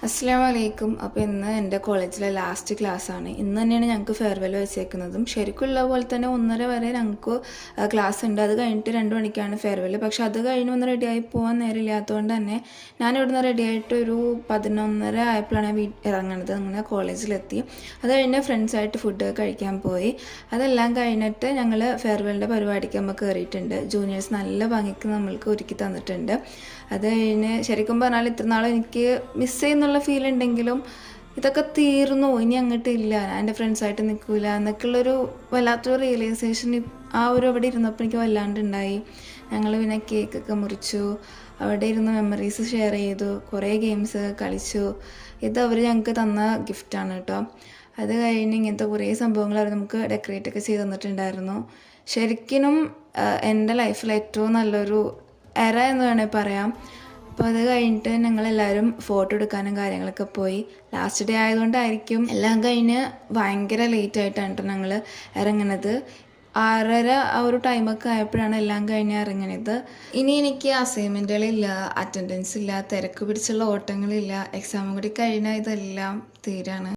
അസ്സലാമലൈക്കും. അപ്പോൾ ഇന്ന് എൻ്റെ കോളേജിലെ ലാസ്റ്റ് ക്ലാസ്സാണ്. ഇന്ന് തന്നെയാണ് ഞങ്ങൾക്ക് ഫെയർവെൽ വെച്ചേക്കുന്നതും. ശരിക്കുള്ള പോലെ തന്നെ 1:30 വരെ ഞങ്ങൾക്ക് ക്ലാസ് ഉണ്ട്. അത് കഴിഞ്ഞിട്ട് 2 മണിക്കാണ് ഫെയർവെൽ. പക്ഷെ അത് കഴിഞ്ഞ് ഒന്ന് റെഡിയായി പോകാൻ നേരമില്ലാത്തതുകൊണ്ട് തന്നെ ഞാൻ ഇവിടുന്ന് റെഡിയായിട്ട് ഒരു 11:30 ആയപ്പോഴാണ് ഇറങ്ങുന്നത്. അങ്ങനെ കോളേജിലെത്തി. അത് കഴിഞ്ഞ് ഫ്രണ്ട്സായിട്ട് ഫുഡ് കഴിക്കാൻ പോയി. അതെല്ലാം കഴിഞ്ഞിട്ട് ഞങ്ങൾ ഫെയർവെല്ലിൻ്റെ പരിപാടിക്ക് നമ്മൾ കയറിയിട്ടുണ്ട്. ജൂനിയേഴ്സ് നല്ല ഭംഗിക്ക് നമ്മൾക്ക് ഒരുക്കി തന്നിട്ടുണ്ട്. അത് കഴിഞ്ഞ് ശരിക്കും പറഞ്ഞാൽ ഇത്ര നാളും എനിക്ക് മിസ് ചെയ്യുന്നുള്ള ഫീൽ ഉണ്ടെങ്കിലും ഇതൊക്കെ തീർന്നു, ഇനി അങ്ങോട്ടില്ല, ഞാൻ എൻ്റെ ഫ്രണ്ട്സായിട്ട് നിൽക്കില്ല എന്നൊക്കെയുള്ളൊരു വല്ലാത്തൊരു റിയലൈസേഷൻ ആ ഒരു അവിടെ ഇരുന്നപ്പോൾ എനിക്ക് വല്ലാണ്ടുണ്ടായി. ഞങ്ങൾ പിന്നെ കേക്കൊക്കെ മുറിച്ചു, അവിടെ ഇരുന്ന് മെമ്മറീസ് ഷെയർ ചെയ്തു, കുറേ ഗെയിംസ് കളിച്ചു. ഇത് അവർ ഞങ്ങൾക്ക് തന്ന ഗിഫ്റ്റാണ് കേട്ടോ. അത് കഴിഞ്ഞ് ഇങ്ങനത്തെ കുറേ സംഭവങ്ങൾ അവർ നമുക്ക് ഡെക്കറേറ്റ് ഒക്കെ ചെയ്ത് തന്നിട്ടുണ്ടായിരുന്നു. ശരിക്കും എൻ്റെ ലൈഫിൽ ഏറ്റവും നല്ലൊരു എറ എന്ന് വേണമെങ്കിൽ പറയാം. അപ്പോൾ അത് കഴിഞ്ഞിട്ട് ഞങ്ങളെല്ലാവരും ഫോട്ടോ എടുക്കാനും കാര്യങ്ങളൊക്കെ പോയി. ലാസ്റ്റ് ഡേ ആയതുകൊണ്ടായിരിക്കും എല്ലാം കഴിഞ്ഞ് ഭയങ്കര ലേറ്റ് ആയിട്ടാണ് കേട്ടോ ഞങ്ങൾ ഇറങ്ങുന്നത്. 6:30 ആ ഒരു ടൈമൊക്കെ ആയപ്പോഴാണ് എല്ലാം കഴിഞ്ഞ് ഇറങ്ങുന്നത്. ഇനി എനിക്ക് അസൈൻമെൻറ്റുകളില്ല, അറ്റൻഡൻസ് ഇല്ല, തിരക്ക് പിടിച്ചുള്ള ഓട്ടങ്ങളില്ല. എക്സാമും കൂടി കഴിഞ്ഞാൽ ഇതെല്ലാം തീരാണ്.